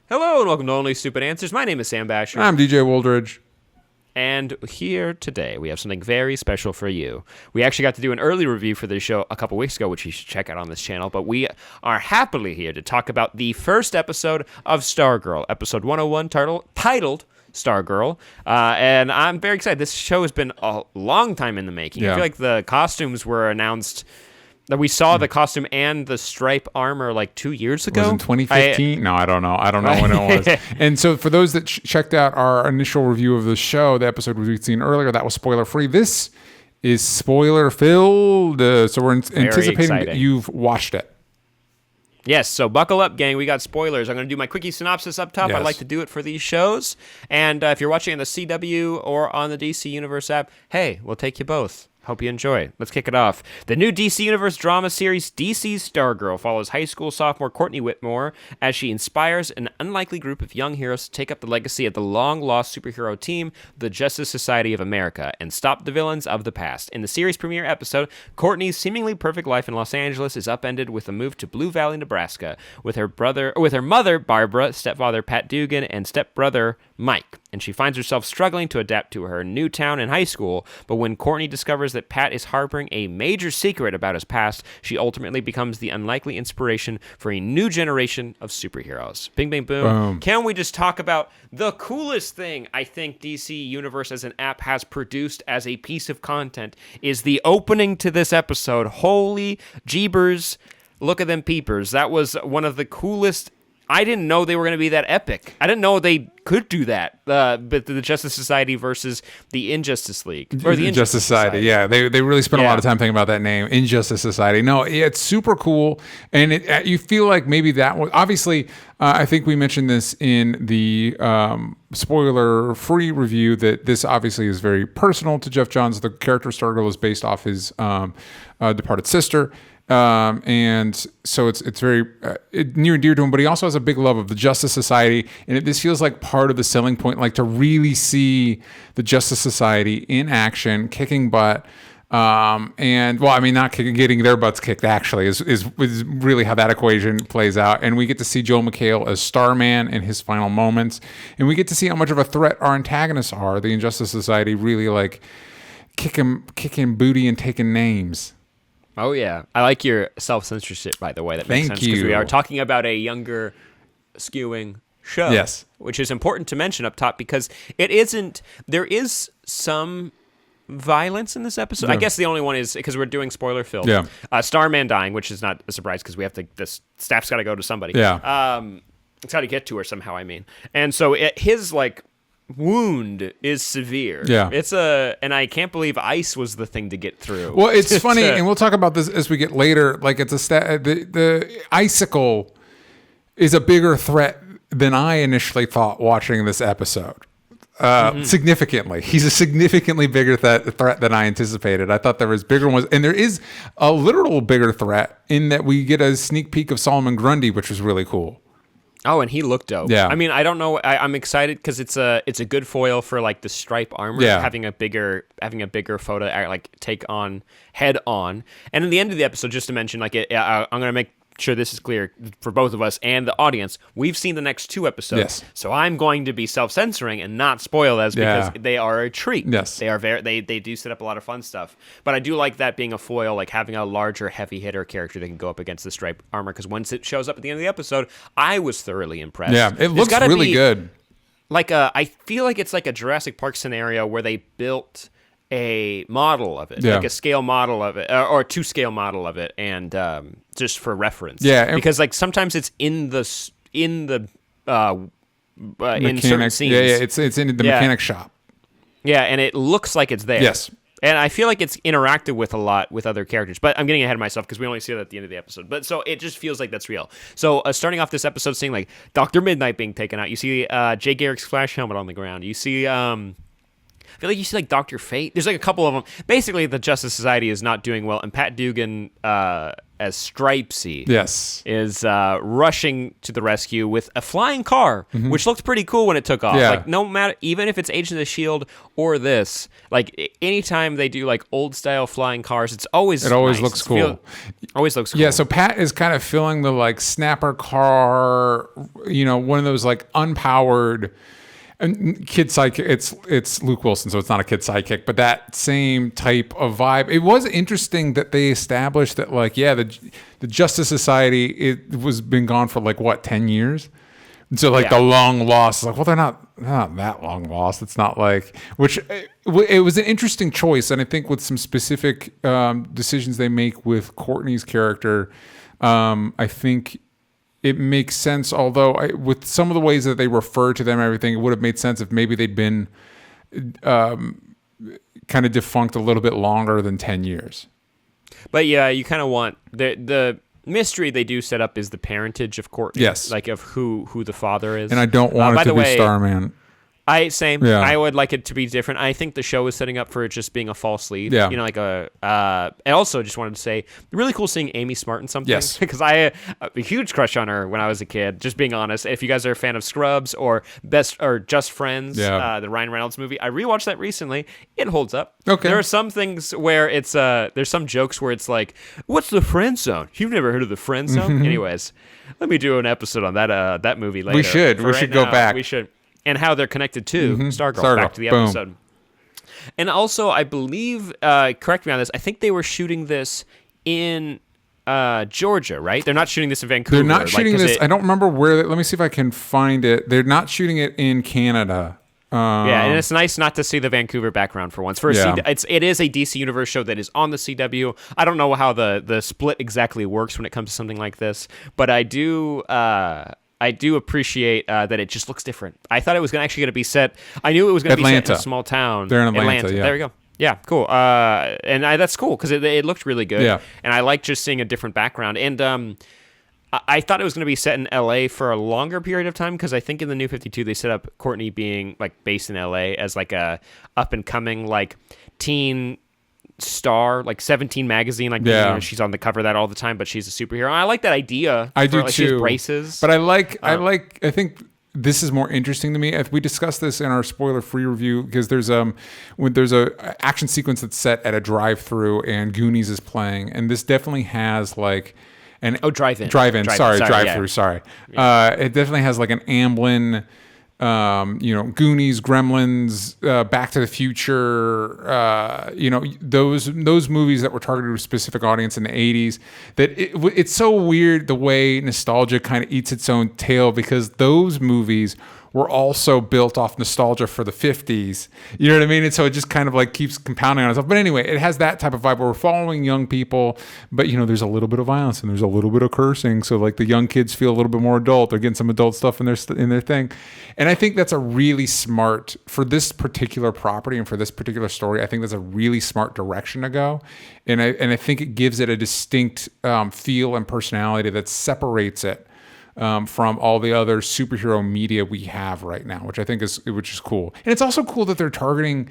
Hello and welcome to Only Stupid Answers. My name is Sam Basher. I'm DJ Woldridge. And here today we have something very special for you. We actually got to do an early review for this show a couple weeks ago, which you should check out on this channel. But we are happily here to talk about the first episode of Stargirl, episode 101, titled Stargirl. And I'm very excited. This show has been a long time in the making. Yeah. I feel like the costumes were announced... that we saw the costume and the stripe armor like 2 years ago. Was it in 2015? No, I don't know. I don't know when it was. And so for those that checked out our initial review of the show, the episode we've seen earlier, that was spoiler-free. This is spoiler-filled. So we're anticipating that you've watched it. Yes, so buckle up, gang. We got spoilers. I'm going to do my quickie synopsis up top. Yes. I like to do it for these shows. And if you're watching on the CW or on the DC Universe app, hey, we'll take you both. Hope you enjoy. Let's kick it off. The new DC Universe drama series, DC's Stargirl, follows high school sophomore Courtney Whitmore as she inspires an unlikely group of young heroes to take up the legacy of the long-lost superhero team, the Justice Society of America, and stop the villains of the past. In the series premiere episode, Courtney's seemingly perfect life in Los Angeles is upended with a move to Blue Valley, Nebraska, with her mother, Barbara, stepfather, Pat Dugan, and stepbrother, Mike. And she finds herself struggling to adapt to her new town and high school, but when Courtney discovers that Pat is harboring a major secret about his past, she ultimately becomes the unlikely inspiration for a new generation of superheroes. Bing, bang, boom. Can we just talk about the coolest thing I think DC Universe as an app has produced as a piece of content is the opening to this episode. Holy jeebers, look at them peepers. That was one of the coolest. I didn't know they were going to be that epic. I didn't know they could do that. But the Justice Society versus the Injustice League. Or the Injustice Society. Yeah, they really spent a lot of time thinking about that name, Injustice Society. No, it's super cool. And you feel like maybe that was... Obviously, I think we mentioned this in the spoiler-free review that this obviously is very personal to Jeff Johns. The character Stargirl is based off his departed sister. And so it's very near and dear to him, but he also has a big love of the Justice Society. And this feels like part of the selling point, like to really see the Justice Society in action, kicking butt. And well, I mean, not getting their butts kicked actually is really how that equation plays out. And we get to see Joel McHale as Starman in his final moments. And we get to see how much of a threat our antagonists are. The Injustice Society really like kicking booty and taking names. Oh, yeah. I like your self-censorship, by the way. That makes sense. Because we are talking about a younger skewing show. Yes. Which is important to mention up top because there is some violence in this episode. Yeah. I guess the only one is because we're doing spoiler film. Yeah. Starman dying, which is not a surprise because the staff's got to go to somebody. Yeah. It's got to get to her somehow, I mean. And so his, wound is severe. Yeah. And I can't believe ice was the thing to get through. Well, it's funny, and we'll talk about this as we get later. Like it's the icicle is a bigger threat than I initially thought watching this episode. Significantly, he's a significantly bigger threat than I anticipated. I thought there was bigger ones, and there is a literal bigger threat in that we get a sneak peek of Solomon Grundy, which was really cool. Oh, and he looked dope. Yeah. I mean, I don't know. I'm excited because it's a good foil for the stripe armor. Yeah. Having a bigger photo take on head on. And in the end of the episode, just to mention, I'm gonna make sure this is clear for both of us and the audience. We've seen the next two episodes, yes. So I'm going to be self-censoring and not spoil those because they are a treat. Yes, they are they do set up a lot of fun stuff. But I do like that being a foil, like having a larger, heavy hitter character that can go up against the stripe armor. Because once it shows up at the end of the episode, I was thoroughly impressed. Yeah, it looks really good. I feel like it's like a Jurassic Park scenario where they built a model of it, like a scale model of it, or 2-scale model of it, and just for reference. Yeah, because sometimes it's in certain scenes. Yeah, it's in the mechanic shop. Yeah, and it looks like it's there. Yes. And I feel like it's interacted with a lot with other characters, but I'm getting ahead of myself because we only see that at the end of the episode. But so it just feels like that's real. So starting off this episode, seeing Dr. Midnight being taken out, you see Jay Garrick's Flash helmet on the ground. You see, I feel like you see Dr. Fate. There's a couple of them. Basically, the Justice Society is not doing well, and Pat Dugan as Stripesy Yes. is rushing to the rescue with a flying car, which looked pretty cool when it took off. Yeah. Like, no matter, even if it's Agents of S.H.I.E.L.D. or this, like, anytime they do, like, old-style flying cars, it always nice. Looks cool. Always looks cool. Yeah, so Pat is kind of filling the, like, snapper car, one of those, like, unpowered... And kid sidekick, it's Luke Wilson, so it's not a kid sidekick, but that same type of vibe. It was interesting that they established that, like, yeah, the Justice Society, it was been gone for like what, 10 years. And so like the long lost, like, well, they're not that long lost. It's not like, which it was an interesting choice, and I think with some specific decisions they make with Courtney's character, I think. It makes sense, although with some of the ways that they refer to them and everything, it would have made sense if maybe they'd been kind of defunct a little bit longer than 10 years. But yeah, you kind of want... The mystery they do set up is the parentage of Courtney. Yes. Like of who the father is. And I don't want it to be Starman. Same. Yeah. I would like it to be different. I think the show is setting up for it just being a false lead. Yeah. Like I also just wanted to say, really cool seeing Amy Smart in something. Yes. Because I had a huge crush on her when I was a kid, just being honest. If you guys are a fan of Scrubs or Just Friends, the Ryan Reynolds movie, I rewatched that recently. It holds up. Okay. There are some things where it's, there's some jokes where it's like, what's the friend zone? You've never heard of the friend zone? Anyways, let me do an episode on that movie later. We should. We should go back. We should. And how they're connected to Stargirl. Back to the episode. Boom. And also, I believe, correct me on this, I think they were shooting this in Georgia, right? They're not shooting this in Vancouver. They're not shooting this. I don't remember where. Let me see if I can find it. They're not shooting it in Canada. Yeah, and it's nice not to see the Vancouver background for once. It is a DC Universe show that is on the CW. I don't know how the split exactly works when it comes to something like this, but I do appreciate that it just looks different. I thought it was actually going to be set. I knew it was going to be set in a small town. They're in Atlanta. Yeah. There we go. Yeah, cool. And that's cool because it looked really good. Yeah. And I like just seeing a different background. And I thought it was going to be set in LA for a longer period of time because I think in the New 52 they set up Courtney being like based in LA as like a up and coming like teen star, like 17 magazine, like she's on the cover of that all the time, but she's a superhero. And I like that idea. I do too. She has braces, but I think this is more interesting to me. If we discussed this in our spoiler-free review, because there's a action sequence that's set at a drive-through and Goonies is playing, and this definitely has like drive-in. Drive-through. Sorry. Yeah. It definitely has like an Amblin. Goonies, Gremlins, Back to the Future, those movies that were targeted to a specific audience in the 80s, that it's so weird the way nostalgia kind of eats its own tail because those movies were also built off nostalgia for the 50s. You know what I mean? And so it just kind of like keeps compounding on itself. But anyway, it has that type of vibe where we're following young people, but there's a little bit of violence and there's a little bit of cursing. So like the young kids feel a little bit more adult. They're getting some adult stuff in their thing. And I think that's a really smart, for this particular property and for this particular story, I think that's a really smart direction to go. And I think it gives it a distinct feel and personality that separates it from all the other superhero media we have right now, which is cool. And it's also cool that they're targeting,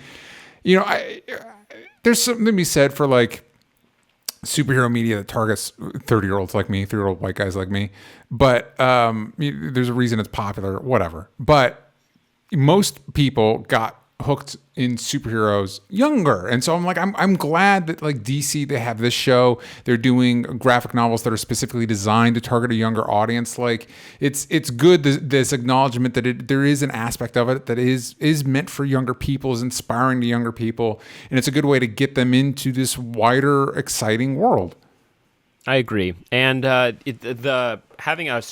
there's something to be said for like superhero media that targets 30-year-olds like me, 30-year-old white guys like me. But there's a reason it's popular, whatever. But most people got hooked in superheroes younger, and so I'm glad that like DC, they have this show, they're doing graphic novels that are specifically designed to target a younger audience. Like it's good, this acknowledgement that there is an aspect of it that is meant for younger people, is inspiring to younger people, and it's a good way to get them into this wider, exciting world. I agree, and having a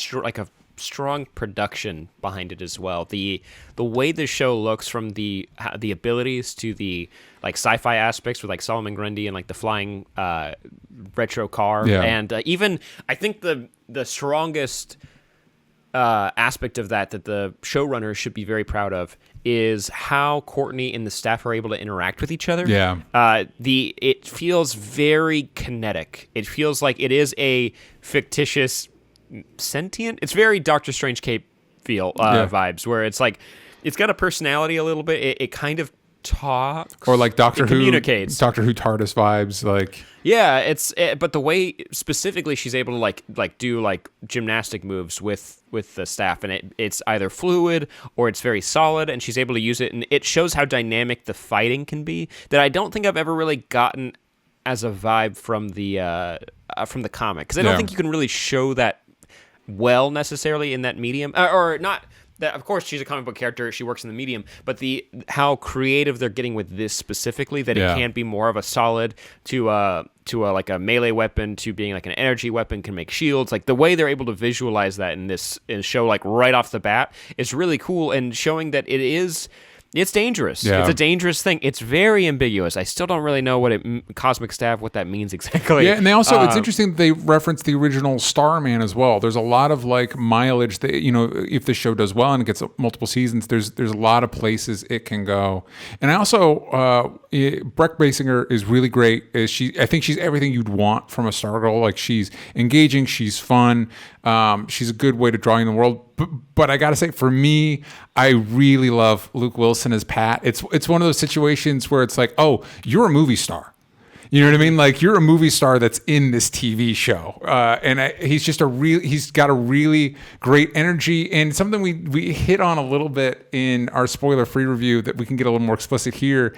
strong production behind it as well. The way the show looks, from the abilities to the like sci-fi aspects with like Solomon Grundy and like the flying retro car, and even I think the strongest aspect of that the showrunners should be very proud of is how Courtney and the staff are able to interact with each other. It feels very kinetic. It feels like it is a fictitious sentient. It's very Doctor Strange Cape feel vibes, where it's like it's got a personality a little bit. It kind of talks or like Doctor Who communicates. Doctor Who TARDIS vibes, like. Yeah, but the way specifically she's able to like do like gymnastic moves with the staff, and it's either fluid or it's very solid, and she's able to use it, and it shows how dynamic the fighting can be that I don't think I've ever really gotten as a vibe from the comic, because I don't think you can really show that well necessarily in that medium, or not. That, of course, she's a comic book character. She works in the medium, but how creative they're getting with this specifically, that it can be more of a solid to like a melee weapon, to being like an energy weapon, can make shields. Like the way they're able to visualize that in this show, like right off the bat, is really cool, and showing that it's dangerous. Yeah. It's a dangerous thing. It's very ambiguous. I still don't really know cosmic staff, what that means exactly. Yeah, and they also, it's interesting that they reference the original Starman as well. There's a lot of like mileage that, if the show does well and it gets multiple seasons, there's a lot of places it can go. And I also, BREC BASSINGER is really great. I think she's everything you'd want from a Stargirl. Like, she's engaging, she's fun, she's a good way to draw in the world. But I gotta say, for me, I really love Luke Wilson as Pat. It's one of those situations where it's like, oh, you're a movie star. You know what I mean? Like, you're a movie star that's in this TV show, and he's got a really great energy, and something we hit on a little bit in our spoiler-free review that we can get a little more explicit here.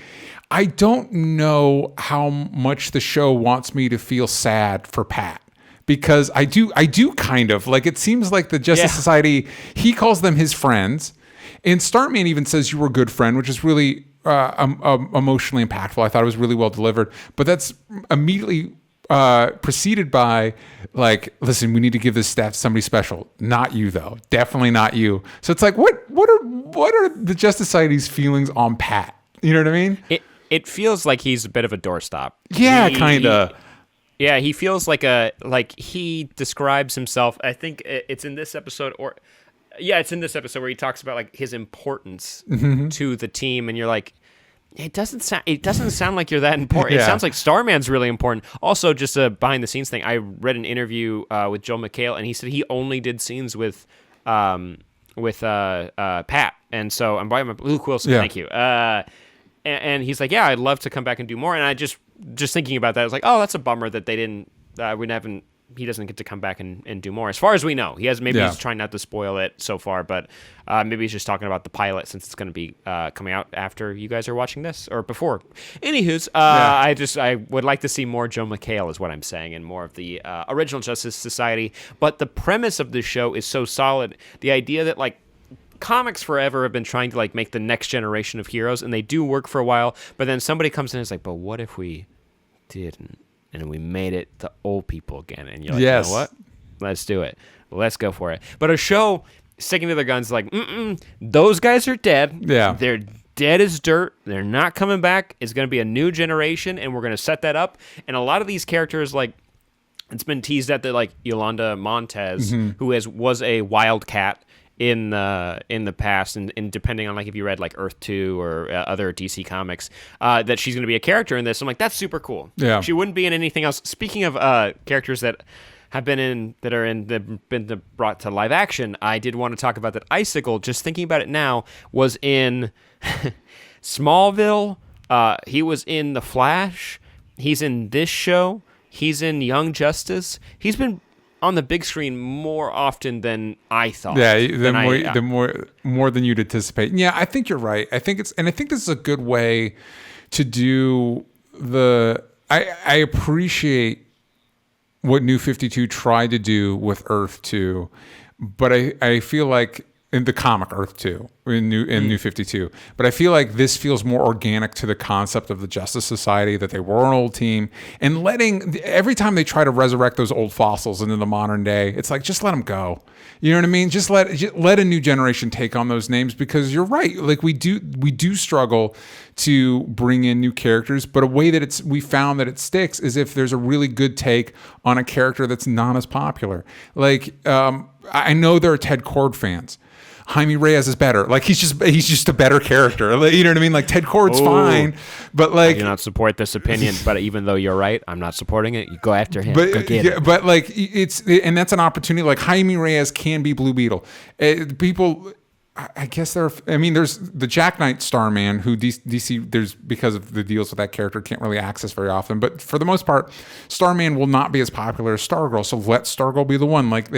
I don't know how much the show wants me to feel sad for Pat. Because I do kind of. Like, it seems like the Justice Society, he calls them his friends. And Starman even says, you were a good friend, which is really emotionally impactful. I thought it was really well delivered. But that's immediately preceded by, like, listen, we need to give this staff to somebody special. Not you, though. Definitely not you. So it's like, what are the Justice Society's feelings on Pat? You know what I mean? It feels like he's a bit of a doorstop. Yeah, kind of. Yeah, he feels like he describes himself. I think it's in this episode, it's in this episode where he talks about like his importance to the team, and you're like, it doesn't sound like you're that important. It sounds like Starman's really important. Also, just a behind the scenes thing, I read an interview with Joel McHale, and he said he only did scenes with Pat, and so I'm by Luke Wilson. Thank you. And he's like, yeah, I'd love to come back and do more. And I just thinking about that, I was like, oh, that's a bummer that they didn't. He doesn't get to come back and do more. As far as we know, he's trying not to spoil it so far, but maybe he's just talking about the pilot, since it's going to be coming out after you guys are watching this or before. Anywho's, I would like to see more Joe McHale, is what I'm saying, and more of the original Justice Society. But the premise of this show is so solid. The idea that, like, comics forever have been trying to like make the next generation of heroes, and they do work for a while, but then somebody comes in and is like, but what if we didn't, and we made it the old people again? And you're like, you know what, let's do it, let's go for it. But a show sticking to their guns, like, those guys are dead. They're dead as dirt. They're not coming back. It's going to be a new generation, and we're going to set that up. And a lot of these characters, like, it's been teased at that, like Yolanda Montez, who was a Wildcat in the past, and depending on like if you read like Earth 2 or other DC comics, that she's going to be a character in this. I'm like, that's super cool. Yeah, she wouldn't be in anything else. Speaking of characters that have been brought to live action, I did want to talk about that Icicle. Just thinking about it now, was in Smallville. He was in The Flash. He's in this show. He's in Young Justice. He's been on the big screen more often than I thought. Yeah, more than you'd anticipate. Yeah, I think you're right. I think this is a good way to do the. I appreciate what New 52 tried to do with Earth 2, but I feel like in the comic Earth 2 in New 52, but I feel like this feels more organic to the concept of the Justice Society, that they were an old team, and every time they try to resurrect those old fossils into the modern day, it's like, just let them go. You know what I mean? Just let a new generation take on those names, because you're right. Like, we do struggle to bring in new characters, but a way that we found that it sticks is if there's a really good take on a character that's not as popular. Like, I know there are Ted Kord fans. Jaime Reyes is better. Like, he's just a better character. You know what I mean? Like, Ted Kord's fine, but like, I do not support this opinion. But even though you're right, I'm not supporting it. You go after him. Go get it. But like, and that's an opportunity. Like, Jaime Reyes can be Blue Beetle. People, I guess there's the Jack Knight Starman, who DC, there's, because of the deals with that character, can't really access very often. But for the most part, Starman will not be as popular as Stargirl. So let Stargirl be the one. Like,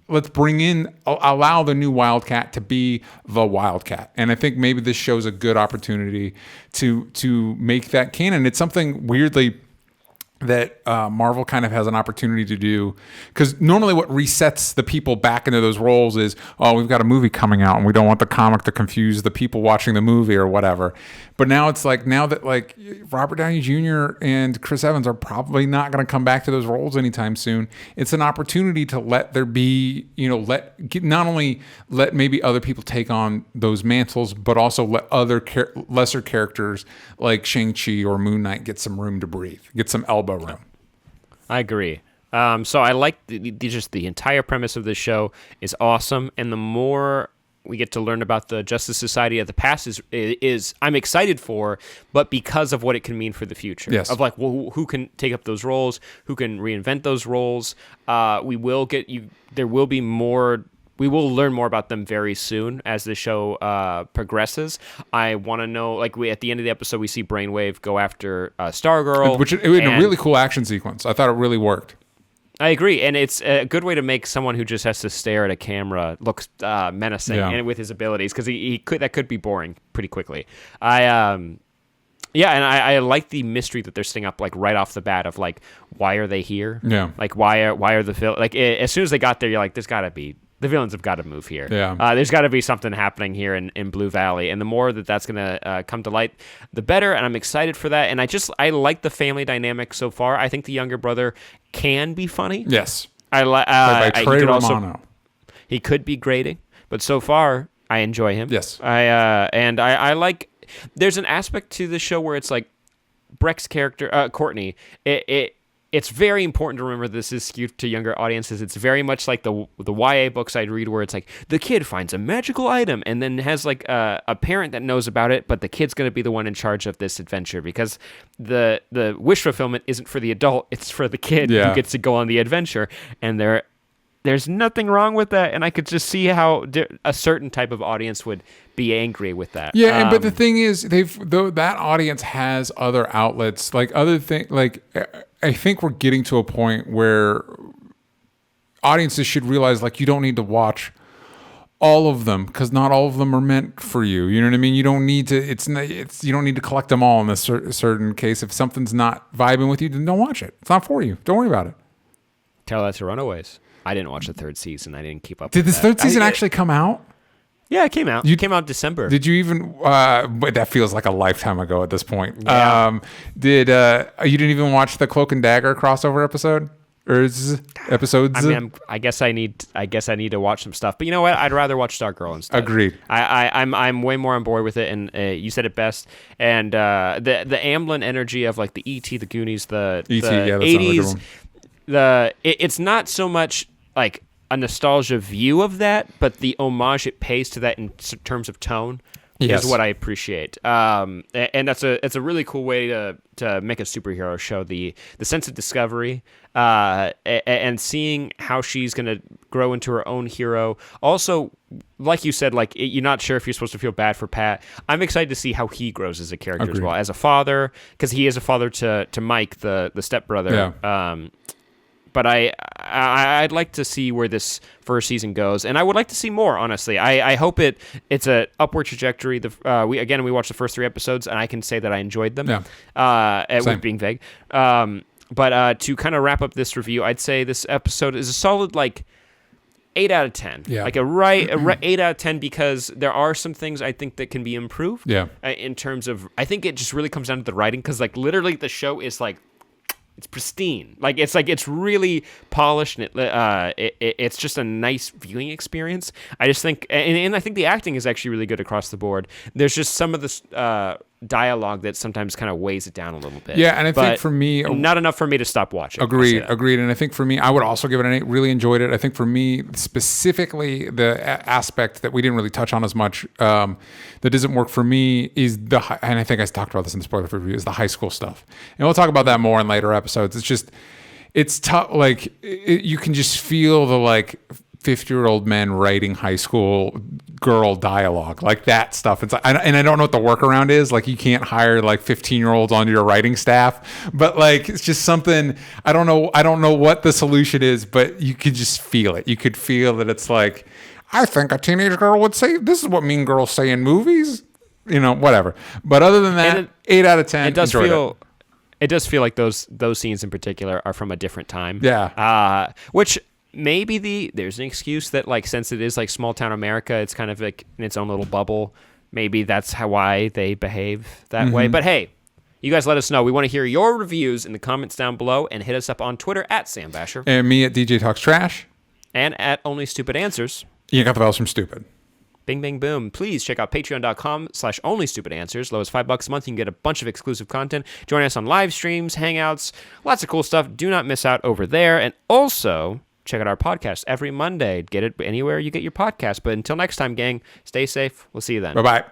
let's allow the new Wildcat to be the Wildcat. And I think maybe this shows a good opportunity to make that canon. It's something weirdly that Marvel kind of has an opportunity to do, because normally what resets the people back into those roles is, oh, we've got a movie coming out and we don't want the comic to confuse the people watching the movie or whatever. But now it's like, now that like Robert Downey Jr. and Chris Evans are probably not going to come back to those roles anytime soon, it's an opportunity to let there be, not only let maybe other people take on those mantles, but also let other lesser characters like Shang-Chi or Moon Knight get some room to breathe, get some elbow room. I agree. So I like just the entire premise of this show is awesome, and the more we get to learn about the Justice Society of the past is I'm excited for, but because of what it can mean for the future. Yes. Of like, well, who can take up those roles, who can reinvent those roles. There will be more. We will learn more about them very soon as the show progresses. I want to know, like, at the end of the episode, we see Brainwave go after Stargirl. Which in a really cool action sequence. I thought it really worked. I agree, and it's a good way to make someone who just has to stare at a camera look menacing, and with his abilities, because that could be boring pretty quickly. I like the mystery that they're setting up, like, right off the bat of, like, why are they here? Yeah. Like, why are the like, as soon as they got there, you're like, the villains have got to move here. Yeah. There's got to be something happening here in Blue Valley, and the more that's going to come to light, the better. And I'm excited for that. And I like the family dynamic so far. I think the younger brother can be funny. Yes. By Trey Romano. He could be grating, but so far I enjoy him. Yes. I like. There's an aspect to the show where it's like BREC's character, Courtney. It's very important to remember this is skewed to younger audiences. It's very much like the YA books I'd read, where it's like the kid finds a magical item and then has like a parent that knows about it, but the kid's going to be the one in charge of this adventure, because the wish fulfillment isn't for the adult, it's for the kid who gets to go on the adventure. And there's nothing wrong with that, and I could just see how a certain type of audience would be angry with that. Yeah, but the thing is, that audience has other outlets, like other things. Like, I think we're getting to a point where audiences should realize, like, you don't need to watch all of them, because not all of them are meant for you. You know what I mean? You don't need to. You don't need to collect them all in this certain case. If something's not vibing with you, then don't watch it. It's not for you. Don't worry about it. Tell that to Runaways. I didn't watch the third season. I didn't keep up. Did this third season actually come out? Yeah, it came out. It came out in December. Did you even? But that feels like a lifetime ago at this point. Yeah. You didn't even watch the Cloak and Dagger crossover episode or episodes? I mean, I guess I need to watch some stuff. But you know what? I'd rather watch Stargirl instead. Agreed. I'm way more on board with it, and you said it best. And the Amblin energy of like the E.T., the Goonies, the 80s. It's not so much like a nostalgia view of that, but the homage it pays to that in terms of tone is what I appreciate. And it's a really cool way to make a superhero show. The sense of discovery and seeing how she's going to grow into her own hero. Also, like you said, like you're not sure if you're supposed to feel bad for Pat. I'm excited to see how he grows as a character as well, as a father, because he is a father to Mike, the stepbrother. Yeah. But I'd like to see where this first season goes, and I would like to see more. Honestly, I hope it's an upward trajectory. We watched the first 3 episodes, and I can say that I enjoyed them. Yeah. With being vague. But to kind of wrap up this review, I'd say this episode is a solid 8 out of 10. Yeah. Like a 8 out of 10, because there are some things I think that can be improved. Yeah. In terms of, I think it just really comes down to the writing, because literally the show is it's pristine. It's really polished, and it's just a nice viewing experience. I just think, and I think the acting is actually really good across the board. There's just some of this dialogue that sometimes kind of weighs it down a little bit. Yeah, and I think for me, not enough for me to stop watching. Agreed. And I think for me, I would also give it an 8. Really enjoyed it. I think for me, specifically, the aspect that we didn't really touch on as much that doesn't work for me is and I think I talked about this in the spoiler review, is the high school stuff. And we'll talk about that more in later episodes. It's tough. You can just feel the 50-year-old men writing high school girl dialogue, like that stuff. It's and I don't know what the workaround is. Like, you can't hire like 15-year-olds onto your writing staff, but like, it's just something. I don't know what the solution is, but you could just feel it. You could feel that it's like, I think a teenage girl would say, this is what mean girls say in movies, whatever. But other than that, 8 out of 10. It does feel like those scenes in particular are from a different time. Yeah. Which maybe there's an excuse that, like, since it is like small town America, it's kind of like in its own little bubble. Maybe that's why they behave that way. But hey, you guys let us know. We want to hear your reviews in the comments down below, and hit us up on Twitter at Sam Basher. And me at DJ Talks Trash. And at Only Stupid Answers. You got the bells from Stupid. Bing, bang, boom. Please check out patreon.com/onlystupidanswers. Low as $5 a month. You can get a bunch of exclusive content. Join us on live streams, hangouts, lots of cool stuff. Do not miss out over there. And also, check out our podcast every Monday. Get it anywhere you get your podcast. But until next time, gang, stay safe. We'll see you then. Bye-bye.